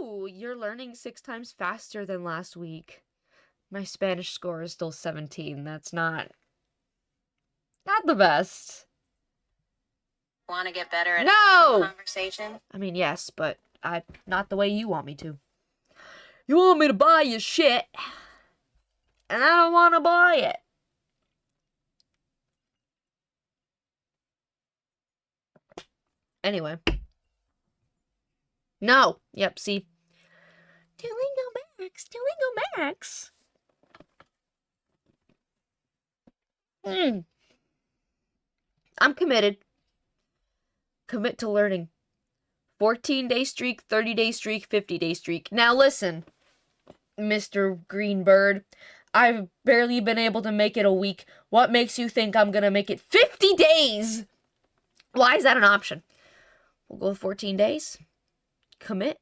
Ooh, you're learning 6 times faster than last week. My Spanish score is still 17. That's not the best. Want to get better at conversation? I mean, yes, but not the way you want me to. You want me to buy your shit, and I don't want to buy it. Anyway. No. Yep, see. Duolingo Max. I'm committed. Commit to learning. 14-day streak, 30-day streak, 50-day streak. Now listen, Mr. Greenbird. I've barely been able to make it a week. What makes you think I'm gonna make it 50 days? Why is that an option? We'll go with 14 days. Commit.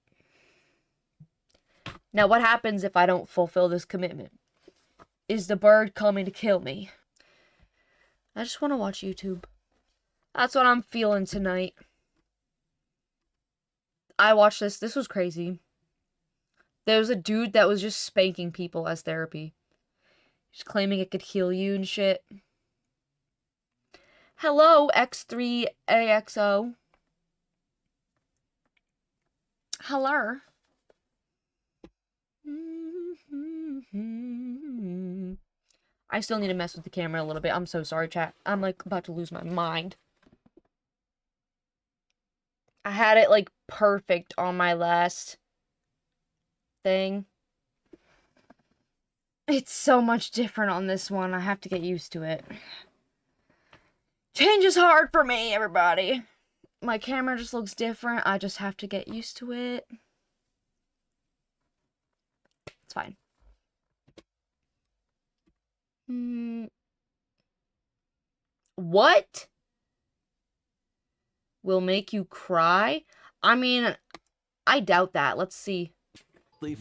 Now what happens if I don't fulfill this commitment? Is the bird coming to kill me? I just want to watch YouTube. That's what I'm feeling tonight. I watched this. This was crazy. There was a dude that was just spanking people as therapy. Just claiming it could heal you and shit. Hello, X3AXO. Hello. I still need to mess with the camera a little bit. I'm so sorry, chat. I'm, like, about to lose my mind. I had it, like, perfect on my last thing. It's so much different on this one. I have to get used to it. Change is hard for me, everybody. My camera just looks different. I just have to get used to it. It's fine. What will make you cry? I mean, I doubt that. Let's see.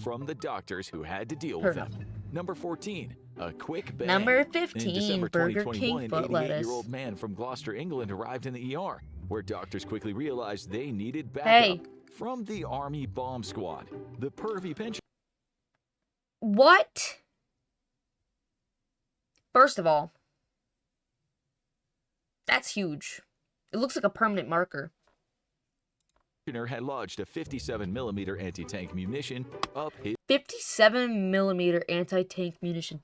From the doctors who had to deal with them. Number 14, a quick bang. Number 15, in December Burger 2021, King foot lettuce. 88-year-old man from Gloucester, England arrived in the ER, where doctors quickly realized they needed backup from the Army bomb squad. The pervy pensioner. What? First of all, that's huge. It looks like a permanent marker. Had lodged a 57mm anti-tank munition up his 57mm anti-tank munition.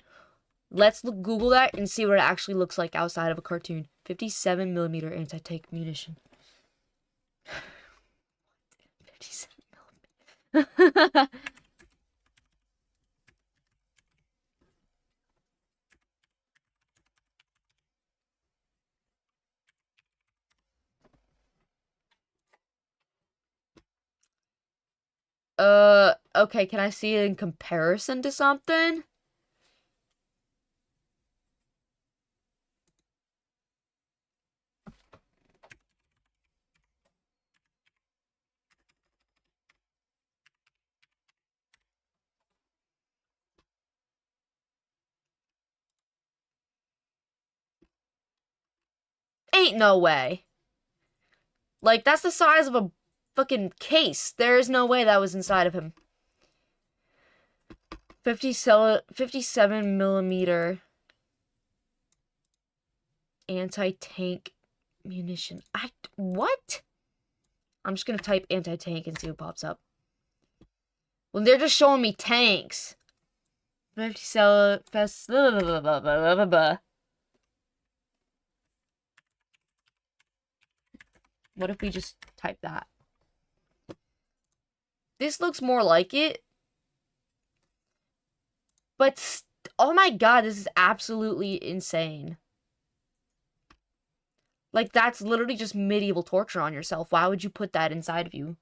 Let's Google that and see what it actually looks like outside of a cartoon. 57mm anti-tank munition. 57mm. Okay, can I see it in comparison to something? Ain't no way. Like, that's the size of a fucking case. There is no way that was inside of him. 57mm anti-tank munition. What? I'm just gonna type anti-tank and see what pops up. Well, they're just showing me tanks. 57. What if we just type that? This looks more like it. But, oh my god, this is absolutely insane. Like, that's literally just medieval torture on yourself. Why would you put that inside of you?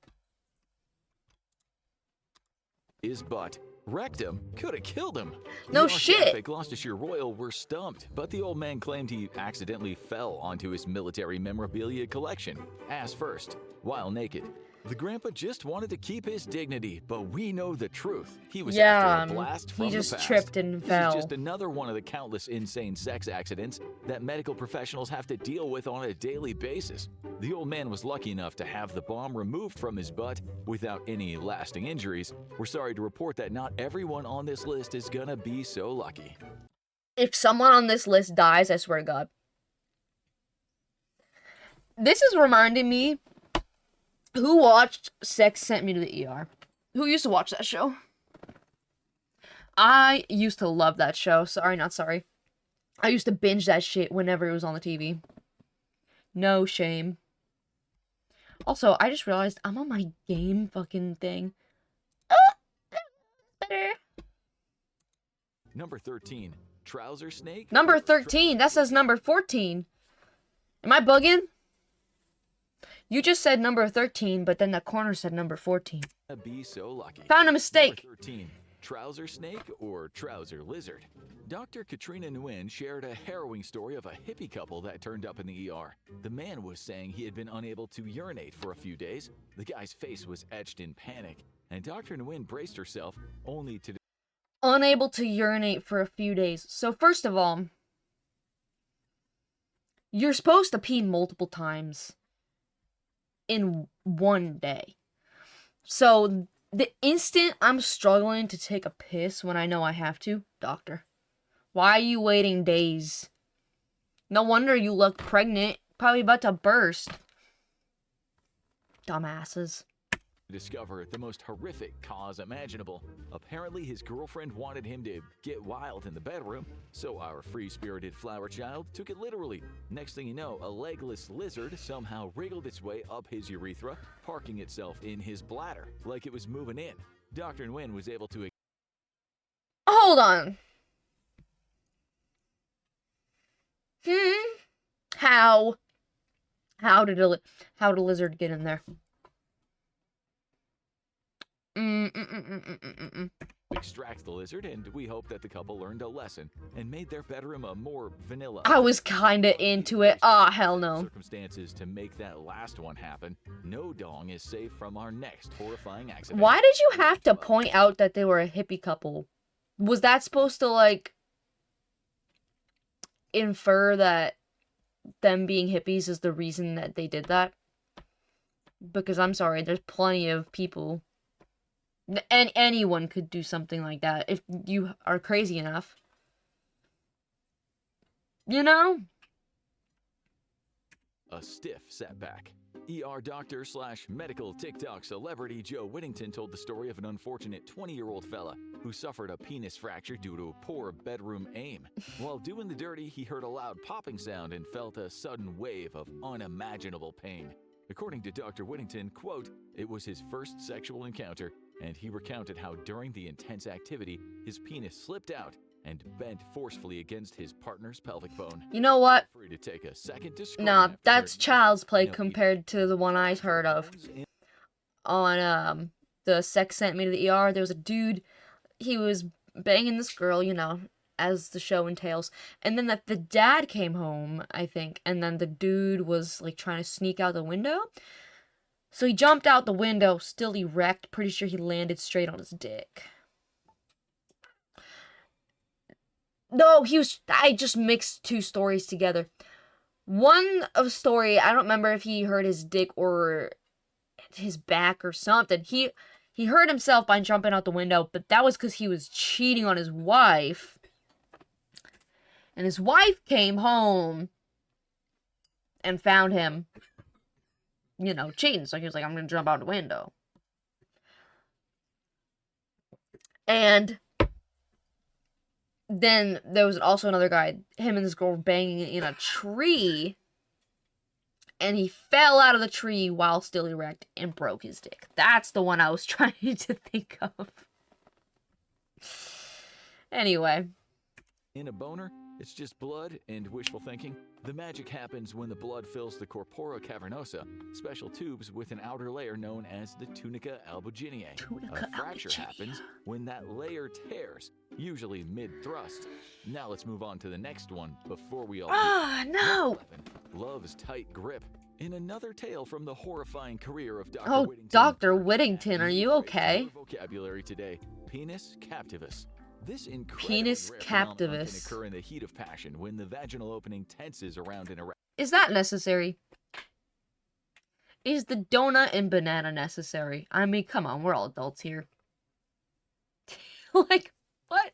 His butt. Wrecked him. Could have killed him. No The shit. at Gloucestershire Royal were stumped, but the old man claimed he accidentally fell onto his military memorabilia collection, ass first, while naked. The grandpa just wanted to keep his dignity, but we know the truth. He was Yeah, after a blast from he the just past. tripped and This fell. is just another one of the countless insane sex accidents that medical professionals have to deal with on a daily basis. The old man was lucky enough to have the bomb removed from his butt without any lasting injuries. We're sorry to report that not everyone on this list is gonna be so lucky. If someone on this list dies, I swear to God. This is reminding me, who watched Sex Sent Me to the ER? Who used to watch that show? I used to love that show. Sorry, not sorry. I used to binge that shit whenever it was on the TV. No shame. Also, I just realized I'm on my game fucking thing. Better. Number 13, trouser snake. Number 13. That says number 14. Am I bugging? You just said number 13, but then the corner said number 14. Be so lucky. Found a mistake. Number 13, trouser snake or trouser lizard. Dr. Katrina Nguyen shared a harrowing story of a hippie couple that turned up in the ER. The man was saying he had been unable to urinate for a few days. The guy's face was etched in panic, and Dr. Nguyen braced herself only to... Unable to urinate for a few days. So first of all, you're supposed to pee multiple times in one day. So the instant I'm struggling to take a piss when I know I have to, doctor, why are you waiting days? No wonder you look pregnant, probably about to burst. Dumbasses. discover the most horrific cause imaginable. Apparently, his girlfriend wanted him to get wild in the bedroom, so our free-spirited flower child took it literally. Next thing you know, a legless lizard somehow wriggled its way up his urethra, parking itself in his bladder like it was moving in. Dr. Nguyen was able to... Hold on. How did a lizard get in there? extract the lizard, and we hope that the couple learned a lesson and made their bedroom a more vanilla... I was kinda into it. Ah, hell no. ...circumstances to make that last one happen. No dong is safe from our next horrifying accident. Why did you have to point out that they were a hippie couple? Was that supposed to, like, infer that them being hippies is the reason that they did that? Because I'm sorry, there's plenty of people... And anyone could do something like that if you are crazy enough. You know? A stiff setback. ER doctor / medical TikTok celebrity Joe Whittington told the story of an unfortunate 20-year-old fella who suffered a penis fracture due to poor bedroom aim. While doing the dirty, he heard a loud popping sound and felt a sudden wave of unimaginable pain. According to Dr. Whittington, quote, "It was his first sexual encounter, and he recounted how during the intense activity, his penis slipped out and bent forcefully against his partner's pelvic bone." You know what? Feel free to take a second to Nah, that's child's play No, compared to the one I heard of. On, the Sex Sent Me to the ER, there was a dude, he was banging this girl, you know, as the show entails, and then the dad came home, I think, and then the dude was, like, trying to sneak out the window. So he jumped out the window, still erect, pretty sure he landed straight on his dick. No, I just mixed two stories together. One of story, I don't remember if he hurt his dick or his back or something. He hurt himself by jumping out the window, but that was because he was cheating on his wife. And his wife came home and found him, you know, cheating. So he was like, I'm going to jump out the window. And then there was also another guy, him and this girl were banging in a tree. And he fell out of the tree while still erect and broke his dick. That's the one I was trying to think of. Anyway. In a boner, it's just blood and wishful thinking. The magic happens when the blood fills the corpora cavernosa, special tubes with an outer layer known as the tunica albuginea. A fracture happens when that layer tears, usually mid-thrust. Now let's move on to the next one before we all... Ah, no! Love's tight grip. In another tale from the horrifying career of Dr. Oh, Whittington. Dr. Whittington, are you okay? Your vocabulary today, penis captivus. This incredibly Penis rare phenomenon can captivus. occur in the heat of passion when the vaginal opening tenses around an erection. Is that necessary? Is the donut and banana necessary? I mean, come on, we're all adults here. Like, what?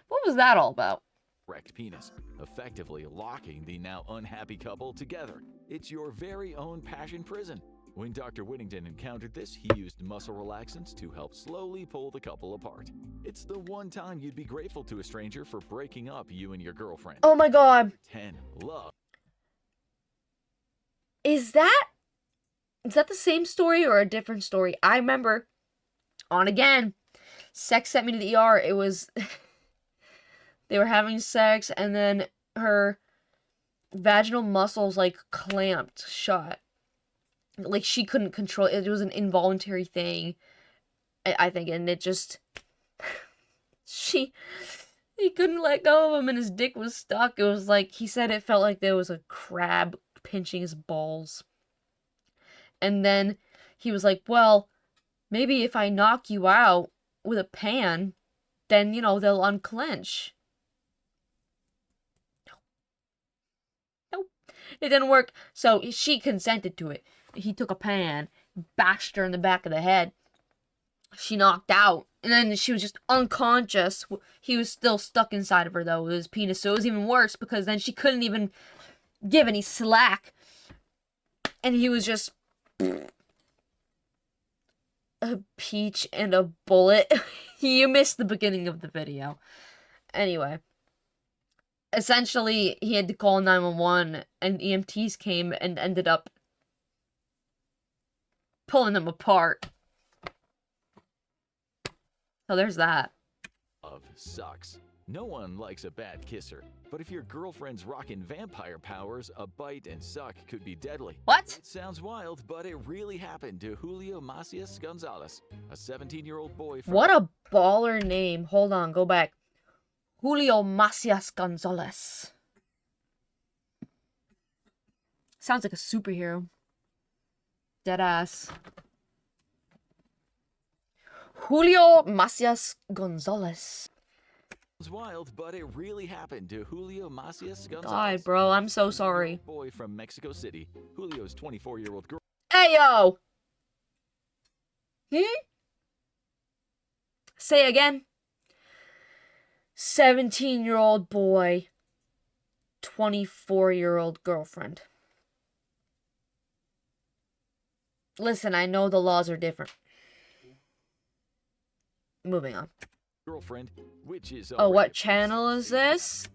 What was that all about? Erect penis, effectively locking the now unhappy couple together. It's your very own passion prison. When Dr. Whittington encountered this, he used muscle relaxants to help slowly pull the couple apart. It's the one time you'd be grateful to a stranger for breaking up you and your girlfriend. Oh my god. 10. Love. Is that the same story or a different story? I remember, on again, sex sent me to the ER. It was, they were having sex and then her vaginal muscles like clamped shut. Like she couldn't control it. It was an involuntary thing, I think, and it just, he couldn't let go of him and his dick was stuck. It was like, he said it felt like there was a crab pinching his balls. And then he was like, well, maybe if I knock you out with a pan, then, you know, they'll unclench. Nope. It didn't work. So she consented to it. He took a pan, bashed her in the back of the head. She knocked out. And then she was just unconscious. He was still stuck inside of her, though, with his penis. So it was even worse because then she couldn't even give any slack. And he was just a peach and a bullet. You missed the beginning of the video. Anyway. Essentially, he had to call 911 and EMTs came and ended up pulling them apart. So there's that. Love sucks. No one likes a bad kisser, but if your girlfriend's rockin' vampire powers, a bite and suck could be deadly. What? It sounds wild, but it really happened to Julio Macias Gonzalez, a 17-year-old boy from... What a baller name. Hold on, go back. Julio Macias Gonzalez. Sounds like a superhero. Deadass. Julio Macias Gonzalez. Wild, but it really happened to Julio Macias Gonzalez. God, bro, I'm so sorry. Boy from Mexico City. Julio's 24-year-old girl. Hey, yo! Say again. 17-year-old boy, 24-year-old girlfriend. Listen, I know the laws are different. Moving on. Girlfriend, which is oh, what channel is this?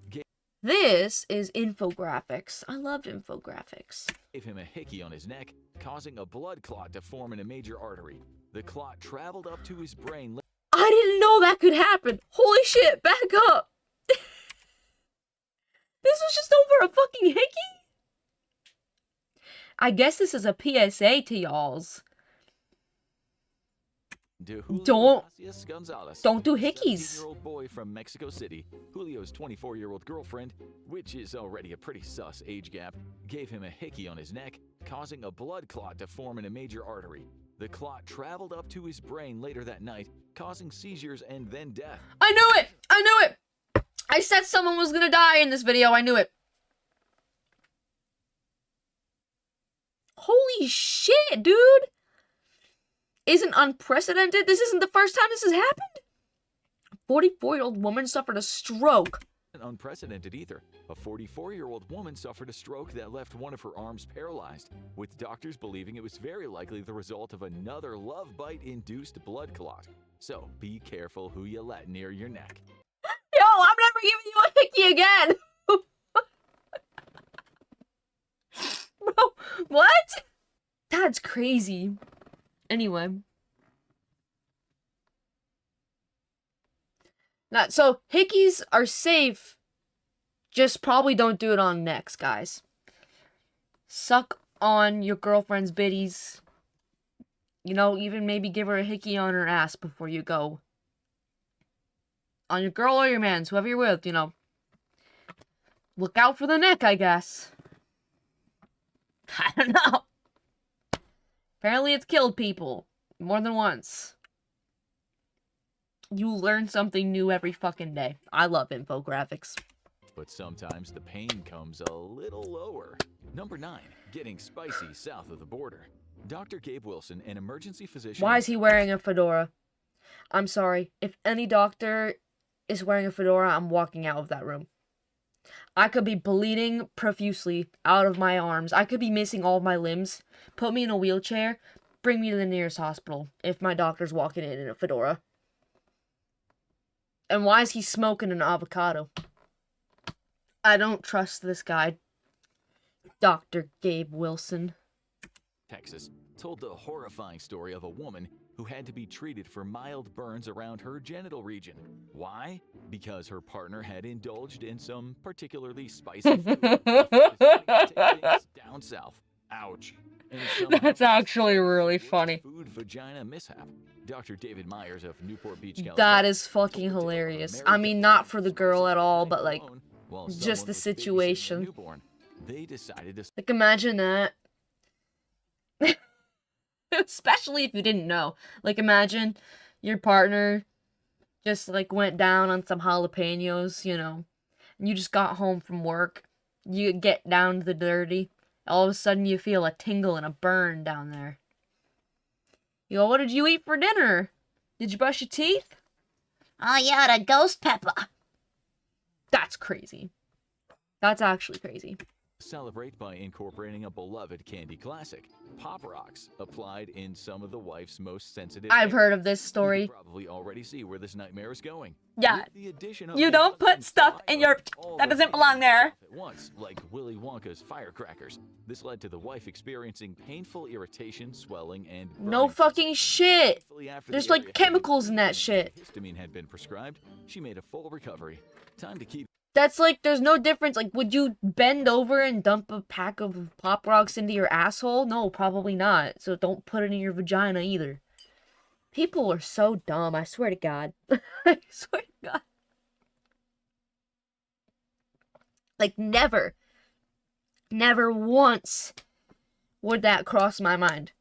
This is infographics. I loved infographics. Gave him a hickey on his neck, causing a blood clot to form in a major artery. The clot traveled up to his brain. I didn't know that could happen. Holy shit, back up. This was just over a fucking hickey? I guess this is a PSA to y'alls. Don't do hickeys. 17-year-old boy from Mexico City, Julio's 24-year-old girlfriend, which is already a pretty sus age gap, gave him a hickey on his neck, causing a blood clot to form in a major artery. The clot traveled up to his brain later that night, causing seizures and then death. I knew it! I knew it! I said someone was gonna die in this video. I knew it. Holy shit, dude! Isn't unprecedented? This isn't the first time this has happened? A 44-year-old woman suffered a stroke. Unprecedented either. A 44-year-old woman suffered a stroke that left one of her arms paralyzed, with doctors believing it was very likely the result of another love bite-induced blood clot. So be careful who you let near your neck. Yo, I'm never giving you a hickey again! Bro, what? That's crazy. Anyway. So, hickeys are safe. Just probably don't do it on necks, guys. Suck on your girlfriend's bitties. You know, even maybe give her a hickey on her ass before you go. On your girl or your man's, whoever you're with, you know. Look out for the neck, I guess. I don't know. Apparently it's killed people. More than once. You learn something new every fucking day. I love infographics. But sometimes the pain comes a little lower. Number 9, getting spicy south of the border. Dr. Gabe Wilson, an emergency physician. Why is he wearing a fedora? I'm sorry. If any doctor is wearing a fedora, I'm walking out of that room. I could be bleeding profusely out of my arms. I could be missing all of my limbs. Put me in a wheelchair. Bring me to the nearest hospital if my doctor's walking in a fedora. And why is he smoking an avocado? I don't trust this guy. Dr. Gabe Wilson. Texas, told the horrifying story of a woman who had to be treated for mild burns around her genital region. Why? Because her partner had indulged in some particularly spicy food. Take things down south. Ouch. And That's actually really funny. Food vagina mishap. Dr. David Myers of Newport Beach, California. That is fucking hilarious. I mean, not for the girl at all, but like, just the situation. Newborn, they decided to... Like, imagine that. Especially if you didn't know. Like, imagine your partner just, like, went down on some jalapenos, you know, and you just got home from work. You get down to the dirty. All of a sudden, you feel a tingle and a burn down there. You go, what did you eat for dinner? Did you brush your teeth? Oh, yeah, the ghost pepper. That's crazy. That's actually crazy. Celebrate by incorporating a beloved candy classic, Pop Rocks, applied in some of the wife's most sensitive I've areas. heard of this story. You can probably already see where this nightmare is going. Yeah. With the addition of You the don't put stuff in your... all That the doesn't belong there. stuff at once, like Willy Wonka's firecrackers. This led to the wife experiencing painful irritation, swelling, and burning. No fucking shit. Thankfully, after There's the like area chemicals in that and shit. histamine had been prescribed, she made a full recovery. Time to keep... That's like, there's no difference. Like, would you bend over and dump a pack of Pop Rocks into your asshole? No, probably not. So don't put it in your vagina either. People are so dumb, I swear to God. I swear to God. Like, never once would that cross my mind.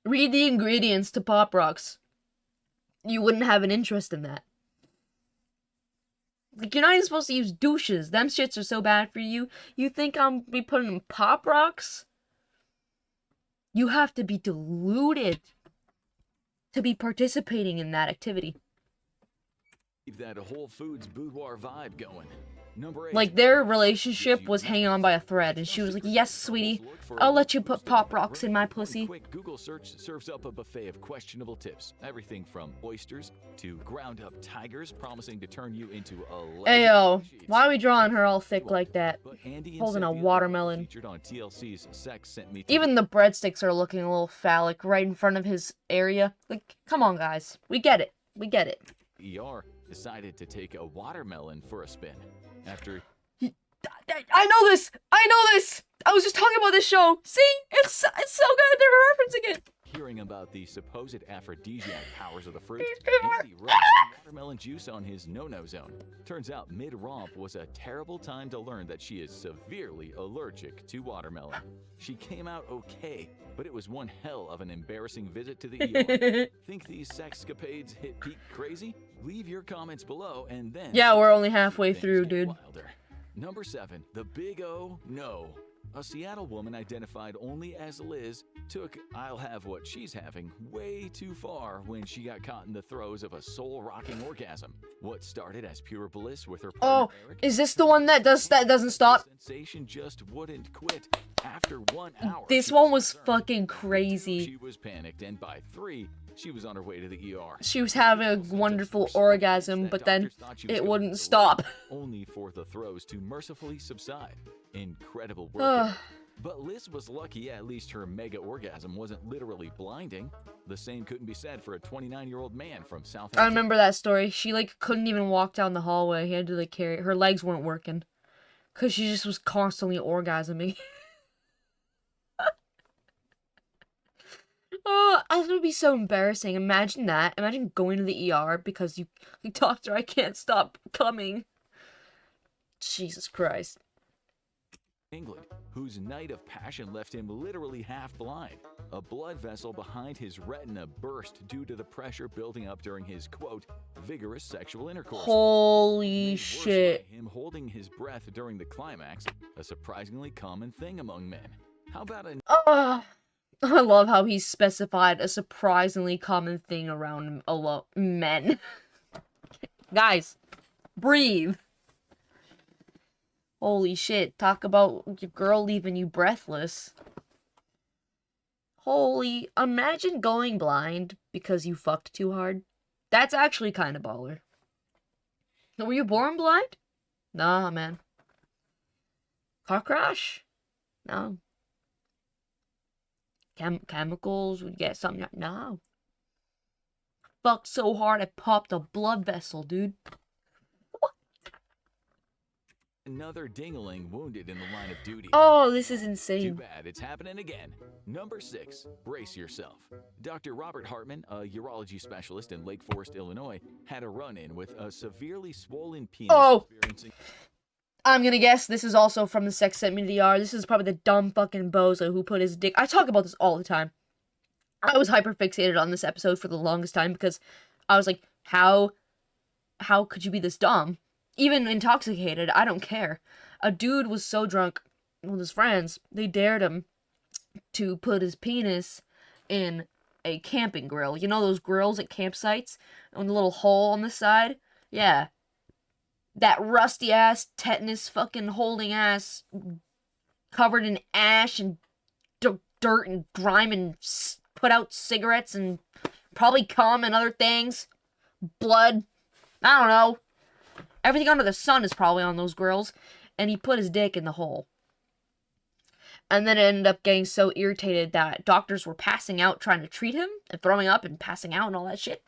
Read the ingredients to Pop Rocks. You wouldn't have an interest in that. Like, you're not even supposed to use douches. Them shits are so bad for you. You think I'm be putting in Pop Rocks? You have to be deluded to be participating in that activity. Keep that Whole Foods boudoir vibe going. Number 8. Like, their relationship was hanging on by a thread, and she was like, yes, sweetie, I'll let you put Pop Rocks in my pussy. Quick Google search serves up a buffet of questionable tips. Everything from oysters to ground-up tigers promising to turn you into a... Ayo, why are we drawing her all thick like that? But Andy and Holding a Cynthia, watermelon. featured on TLC's Sex Sent Me to Even the breadsticks are looking a little phallic right in front of his area. Like, come on, guys. We get it. We get it. ER decided to take a watermelon for a spin. After I know this! I know this! I was just talking about this show! See? It's so good! They're referencing it! hearing about the supposed aphrodisiac powers of the fruit, These people are- Andy rubbed some watermelon juice on his no-no zone. Turns out mid-romp was a terrible time to learn that she is severely allergic to watermelon. She came out okay, but it was one hell of an embarrassing visit to the ER. Think these sexcapades hit peak crazy? Leave your comments below and then... Yeah, we're only halfway things through, get dude. wilder. Number 7, the Big O No. A Seattle woman identified only as Liz took I'll have what she's having way too far when she got caught in the throes of a soul-rocking orgasm. What started as pure bliss with her Oh, partner Eric, is this the one that doesn't stop? sensation just wouldn't quit. After 1 hour, This she one was concerned. fucking By 2, crazy. She was panicked, and by 3, she was on her way to the ER. She was having a wonderful orgasm, but then it wouldn't stop. Only for the throes to mercifully subside. Incredible work. Ugh. But Liz was lucky at least her mega orgasm wasn't literally blinding. The same couldn't be said for a 29-year-old man from South. I remember that story. She, like, couldn't even walk down the hallway. He had to, like, carry... Her legs weren't working. Because she just was constantly orgasming. Oh, that would be so embarrassing. Imagine that. Imagine going to the ER because you... Like, doctor, I can't stop coming. Jesus Christ. England, whose night of passion left him literally half blind. A blood vessel behind his retina burst due to the pressure building up during his, quote, vigorous sexual intercourse. Holy Made worse shit. by him holding his breath during the climax, a surprisingly common thing among men. How about a I love how he specified a surprisingly common thing around men. Guys, breathe. Holy shit, talk about your girl leaving you breathless. Imagine going blind because you fucked too hard. That's actually kind of baller. Were you born blind? Nah, man. Car crash? No. Chemicals would get something. No. Fucked so hard I popped a blood vessel, dude. another dingaling wounded in the line of duty. Oh, this is Too insane. bad it's happening again. Number 6, brace yourself. Dr. Robert Hartman, a urology specialist in Lake Forest, Illinois, had a run-in with a severely swollen penis. Oh. Experiencing I'm gonna guess this is also from the sex sent me to the R. This is probably the dumb fucking bozo who put his dick. I talk about this all the time. I was hyper fixated on this episode for the longest time because I was like, how could you be this dumb? Even intoxicated, I don't care. A dude was so drunk with his friends, they dared him to put his penis in a camping grill. You know those grills at campsites? On the little hole on the side? Yeah. That rusty ass, tetanus fucking holding ass, covered in ash and dirt and grime and put out cigarettes and probably cum and other things. Blood. I don't know. Everything under the sun is probably on those grills. And he put his dick in the hole. And then it ended up getting so irritated that doctors were passing out trying to treat him and throwing up and passing out and all that shit.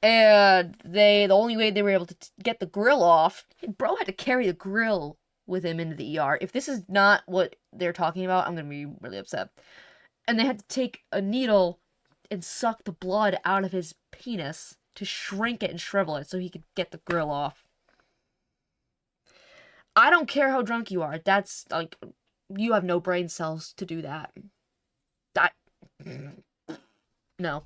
And the only way they were able to get the grill off, bro had to carry the grill with him into the ER. If this is not what they're talking about, I'm going to be really upset. And they had to take a needle and suck the blood out of his penis to shrink it and shrivel it so he could get the grill off. I don't care how drunk you are. That's, like, you have no brain cells to do that. No.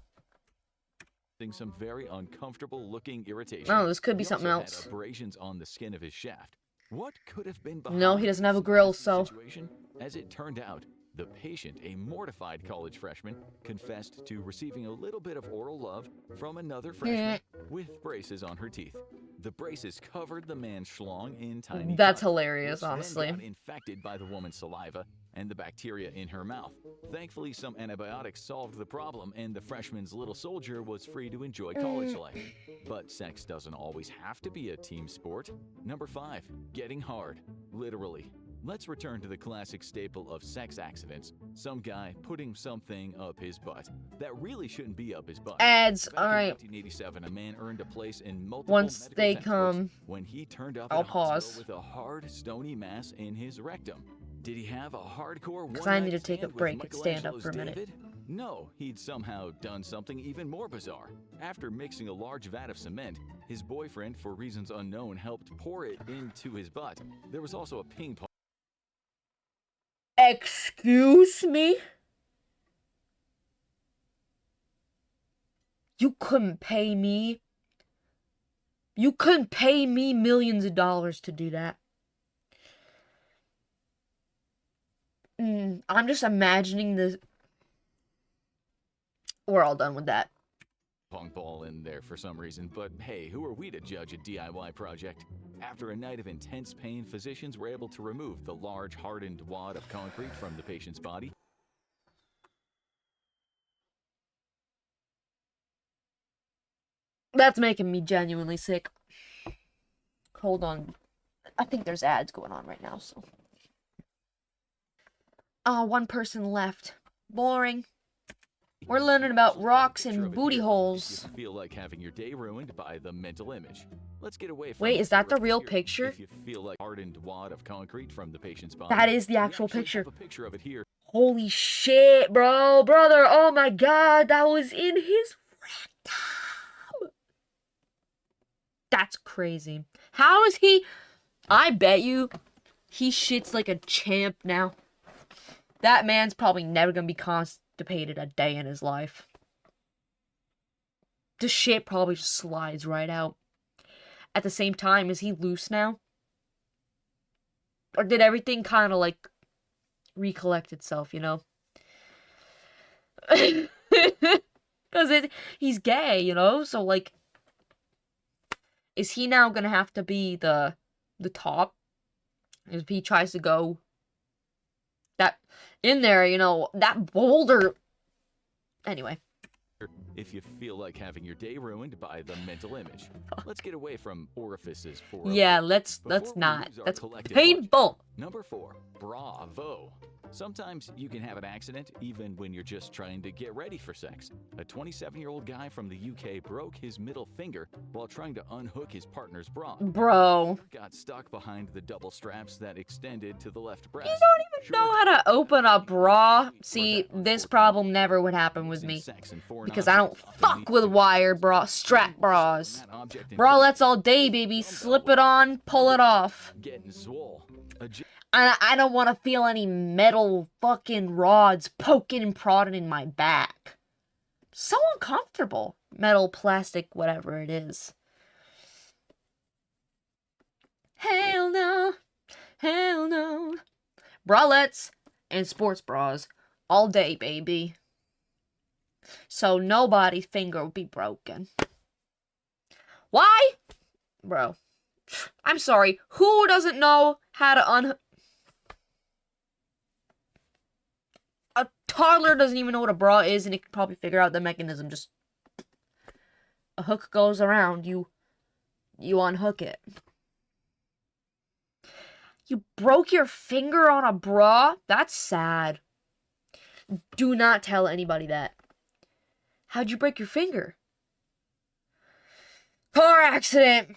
some very uncomfortable looking irritation. Oh, this could be He something also else. had abrasions on the skin of his shaft. What could have been behind No, he doesn't have a this grill, nasty so. situation? As it turned out, the patient, a mortified college freshman, confessed to receiving a little bit of oral love from another freshman with braces on her teeth. The braces covered the man's schlong in tiny That's cuts, hilarious, which then honestly. got infected by the woman's saliva and the bacteria in her mouth. Thankfully, some antibiotics solved the problem, and the freshman's little soldier was free to enjoy college life. But sex doesn't always have to be a team sport. Number 5, getting hard. Literally. Let's return to the classic staple of sex accidents. Some guy putting something up his butt. That really shouldn't be up his butt. Ads, Back in alright. 1987, a man earned a place in multiple Once medical they textbooks come, when he turned up I'll at a hospital pause. with a hard, stony mass in his rectum. Did he have a hardcore Because I need to one-night take a stand with break and stand up Michelangelo's for a minute. David? No, he'd somehow done something even more bizarre. After mixing a large vat of cement, his boyfriend, for reasons unknown, helped pour it into his butt. There was also a ping pong. Excuse me? You couldn't pay me. You couldn't pay me millions of dollars to do that. I'm just imagining this. We're all done with that. Pong ball in there for some reason, but hey, who are we to judge a DIY project? After a night of intense pain, physicians were able to remove the large hardened wad of concrete from the patient's body. That's making me genuinely sick. Hold on. I think there's ads going on right now, so. Oh, one person left. Boring. We're learning about rocks Picture of and it booty here holes. If you feel like having your day ruined by the mental image. Let's get away from Wait, the is that the theory real here. picture? If you feel like hardened wad of concrete from the patient's body. That is the we actual actually picture. have a picture of it here. Holy shit, bro. Brother, oh my god, that was in his rectum. That's crazy. How is he? I bet you He shits like a champ now. That man's probably never gonna be constipated a day in his life. The shit probably just slides right out. At the same time, is he loose now? Or did everything kind of like recollect itself, you know? Because he's gay, you know? So, like, is he now gonna have to be the top? If he tries to go that in there, you know, that boulder. Anyway. If you feel like having your day ruined by the mental image, let's get away from orifices for a Yeah, bit let's before we not. lose our That's collective painful. budget. Number 4, bravo. Sometimes you can have an accident even when you're just trying to get ready for sex. A 27-year-old guy from the UK broke his middle finger while trying to unhook his partner's bra. Bro. Got stuck behind the double straps that extended to the left breast. You don't even know how to open a bra. See, this problem never would happen with me. Because I don't fuck with wire bra, strap bras. Bralettes all day, baby. Slip it on, pull it off. Getting swole. I don't want to feel any metal fucking rods poking and prodding in my back. So uncomfortable. Metal, plastic, whatever it is. Hell no. Hell no. Bralettes and sports bras all day, baby. So nobody's finger will be broken. Why? Bro. I'm sorry. Who doesn't know how to A toddler doesn't even know what a bra is, and it can probably figure out the mechanism. Just a hook goes around, you unhook it. You broke your finger on a bra? That's sad. Do not tell anybody that. How'd you break your finger? Car accident.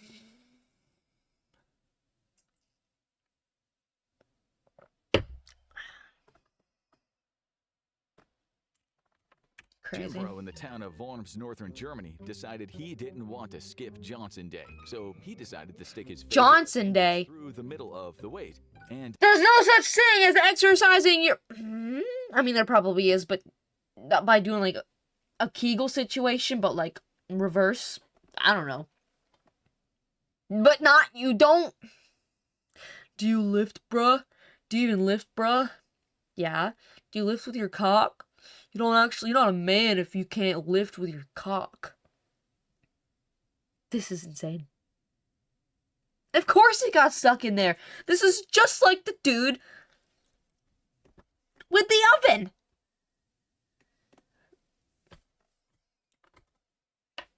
Jim Bro in the town of Worms, northern Germany, decided he didn't want to skip Johnson Day, so he decided to stick his Johnson Day through the middle of the weight. And there's no such thing as exercising your. I mean, there probably is, but not by doing like a Kegel situation, but like reverse. I don't know. But not you don't. Do you lift, bruh? Do you even lift, bruh? Yeah. Do you lift with your cock? You're not a man if you can't lift with your cock. This is insane. Of course it got stuck in there. This is just like the dude with the oven.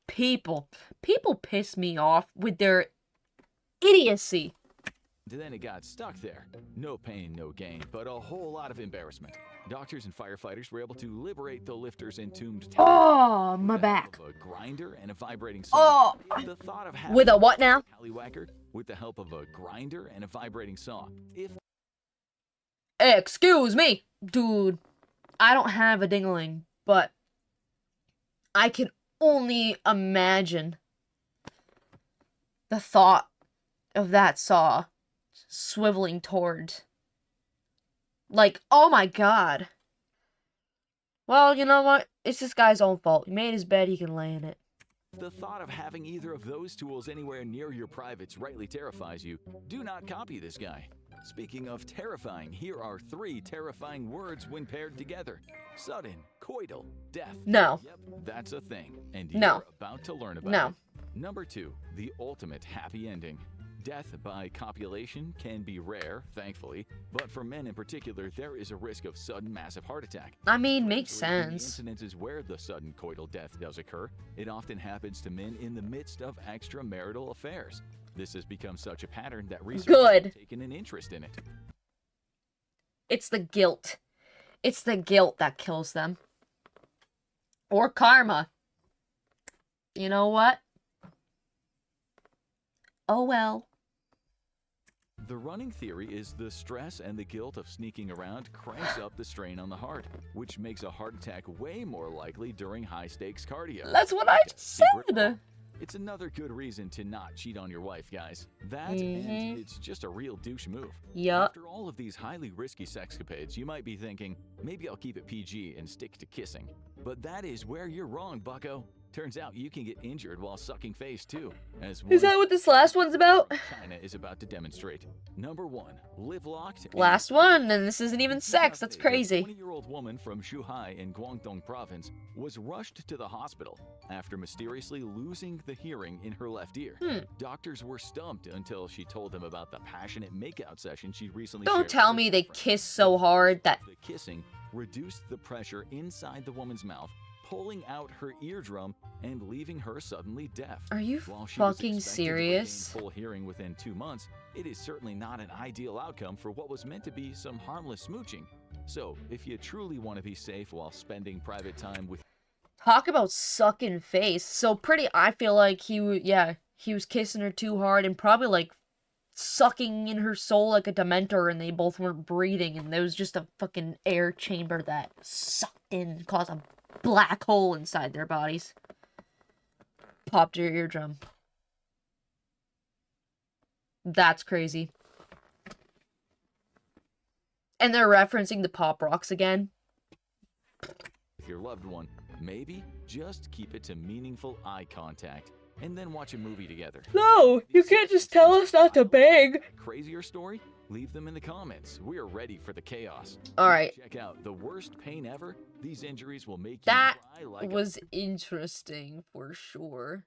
People piss me off with their idiocy. then it got stuck there. No pain, no gain, but a whole lot of embarrassment. Doctors and firefighters were able to liberate the lifter's entombed talent. Oh, my back. A grinder and a vibrating saw. Oh, The thought of having with a what now? Halliwhacker with the help of a grinder and a vibrating saw. Excuse me, dude. I don't have a dingling, but I can only imagine the thought of that saw swiveling toward. Like, oh my god. Well, you know what? It's this guy's own fault. He made his bed, he can lay in it. The thought of having either of those tools anywhere near your privates rightly terrifies you. Do not copy this guy. Speaking of terrifying, here are 3 terrifying words when paired together. Sudden, coital, death. No. Yep, that's a thing, and No. you're about to learn about No. it. Number 2, the ultimate happy ending. Death by copulation can be rare, thankfully, but for men in particular, there is a risk of sudden massive heart attack. I mean, makes In sense. the incidences where the sudden coital death does occur, it often happens to men in the midst of extramarital affairs. This has become such a pattern that researchers Good. have taken an interest in it. It's the guilt. It's the guilt that kills them. Or karma. You know what? Oh well. The running theory is the stress and the guilt of sneaking around cranks up the strain on the heart, which makes a heart attack way more likely during high-stakes cardio. That's what I just Secret said. It's another good reason to not cheat on your wife, guys. That, Mhm. and it's just a real douche move. Yup. After all of these highly risky sexcapades, you might be thinking, maybe I'll keep it PG and stick to kissing. But that is where you're wrong, bucko. Turns out you can get injured while sucking face too, as Is that what this last one's about? China is about to demonstrate. Number 1, live locked. Last one, and this isn't even sex. That's crazy. A 20-year-old woman from Zhuhai in Guangdong province was rushed to the hospital after mysteriously losing the hearing in her left ear. Doctors were stumped until she told them about the passionate makeout session she recently Don't shared tell with me her they friend. kiss so hard that... The kissing reduced the pressure inside the woman's mouth, pulling out her eardrum and leaving her suddenly deaf. Are you While she was fucking expected to serious? regain full hearing within 2 months, it is certainly not an ideal outcome for what was meant to be some harmless smooching. So, if you truly want to be safe while spending private time with... Talk about sucking face. So I feel like he was kissing her too hard and probably like sucking in her soul like a dementor, and they both weren't breathing, and there was just a fucking air chamber that sucked in and caused a black hole inside their bodies. Popped your eardrum. That's crazy. And they're referencing the Pop Rocks again. with your loved one, maybe just keep it to meaningful eye contact and then watch a movie together. No, you can't just tell us not to bang. Crazier story? Leave them in the comments. We are ready for the chaos. All right. Check out the worst pain ever. These injuries will make That you cry like was interesting for sure.